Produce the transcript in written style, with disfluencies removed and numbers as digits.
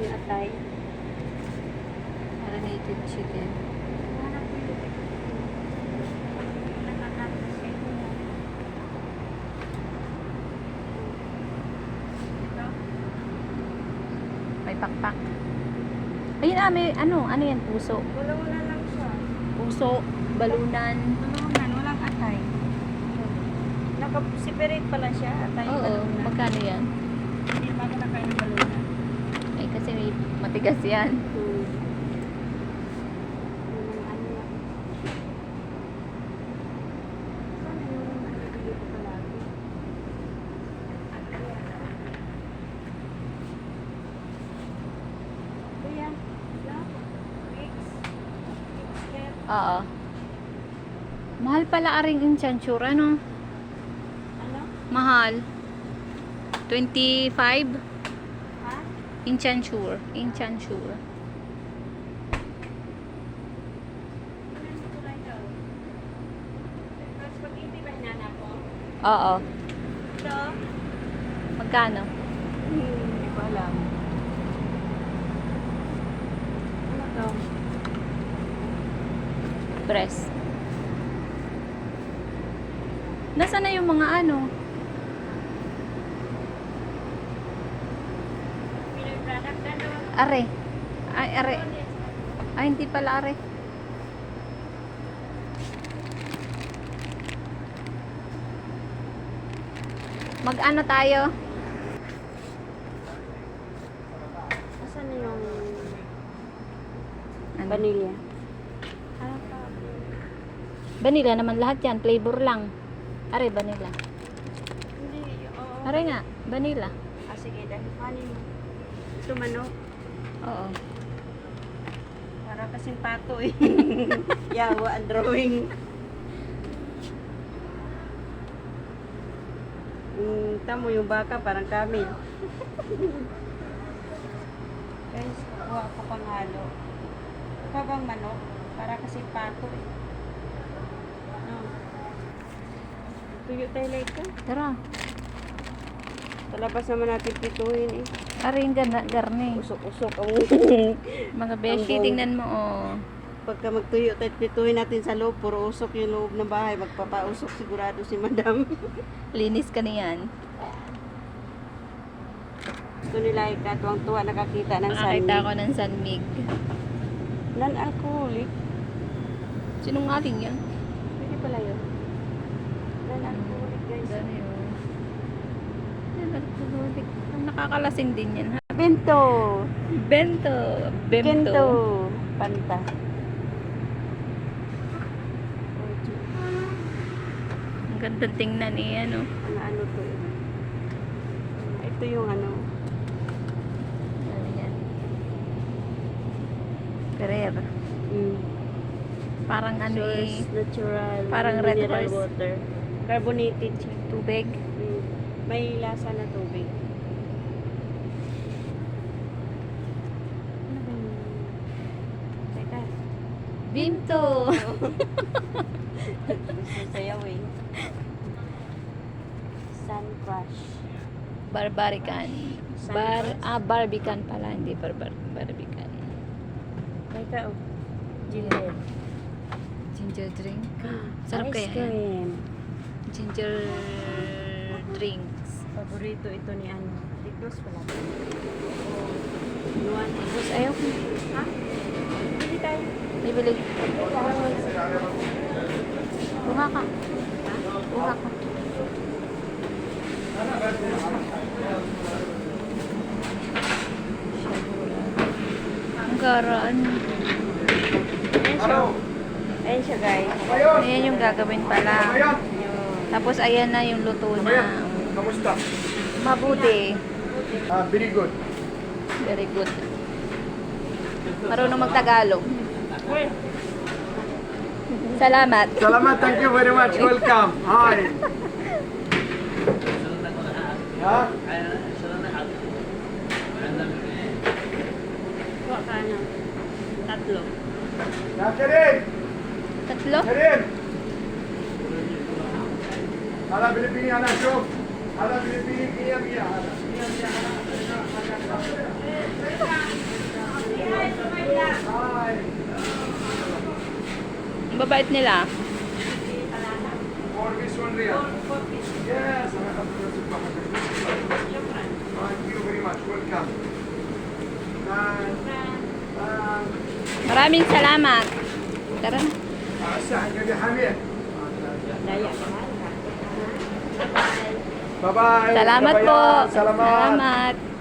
yung atay. Marinated chicken. Hanap ko yung nakakata siya. Ito. May pakpak. Ayun may ano yan, puso. Wala lang siya. Puso, balunan. Balunan, walang atay. Naka-separate pala siya, atay, Oo, balunan. magkano yan? Hindi naman ako nakain ng balunan. Ay, kasi may matigas yan. Ano lang. Sana yung nabibili ko palagi. Ito yan. Mix. Mix. Oo. Mahal pala aring inchanchura, no? Ano? Mahal. 25 Ha? inchanchura. Tingnan mo kulay daw. Tapos spaghetti ba hinana ko? Oo. Ito? Magkano? Hindi ko alam. Ano to? Breast. Nasaan na yung mga ano? Pinoy product na to. Are. Ay, are. Ay, hindi pala are. Mag-ano tayo? Asan na yung Ano? vanilla? Ano pa? Vanilla naman lahat yan. Flavor lang. Are, vanilla. Hindi, oo. Are nga, vanilla. Ah, sige, dahil kanin mo. Ito manok. Oo. Para kasing pato eh. Yawa ang drawing. Tamo yung baka parang kamil. Guys, kuha ko pang halo. Kuha bang manok? Para kasing pato eh. No. Tuyo tayo later. Tara. Talabas naman natin pituhin eh. Are yung garne. Usok-usok ang Mga beshi, Ang tingnan mo, oh. pagka magtuyo tayo pituhin natin sa loob, puro usok yung loob ng bahay. Magpapausok sigurado si madam. Linis ka niyan. Gusto nila ikatuwang-tuwa nakakita ng Nakakita sunmig. ko ng sunmig. Non-alcoholic. Sinungaling yan. Pwede pala yun. Non-alcoholic guys. Ano yun? Alcoholic. Nakakalasing din yan, ha? Bento. Bento. Bento. Panta. Ang ganda tingnan eh, ano. Ano to eh. Ito yung ano. Ano yan? Pereira. Parang ano eh. Source natural. Parang Red mineral Horse. water. Carbonated siya. Tubig. May lasa na tubig. Ano ba yun? Teka. Bimto. Gusto sayaw eh. Sun Crush. Barbarican. Barbican pala. Hindi Barbican. Teka oh. Ginger. Ginger drink. Sarap Ice kaya yan. cream. Ginger drinks. Paborito ito ni ano. Tigos pala. Nuan. Tapos ayaw ko. Ha? Bili tayo. Bibili. Kuha ka. Kuha ka. Ang karaan. Ayan siya guys. Ayan yung gagawin pala. Tapos ayan na yung luto na. Kamusta? Mabuti. Very good. Very good. Marunong magtagalog. Salamat. Salamat, thank you very much. Welcome. Hi. Ha? Kuha ka na. Tatlo. Catherine! Tatlo? Catherine! Hala, Pilipini, hala, show. Hala, Pilipini, iya. Hala. Ang babait nila. For this one, Riyadh. Yes, thank you very much. Welcome. Maraming salamat. Tara na. الساعة يا حميد. Daya. Bye bye. Salamat po. Salamat. Salamat.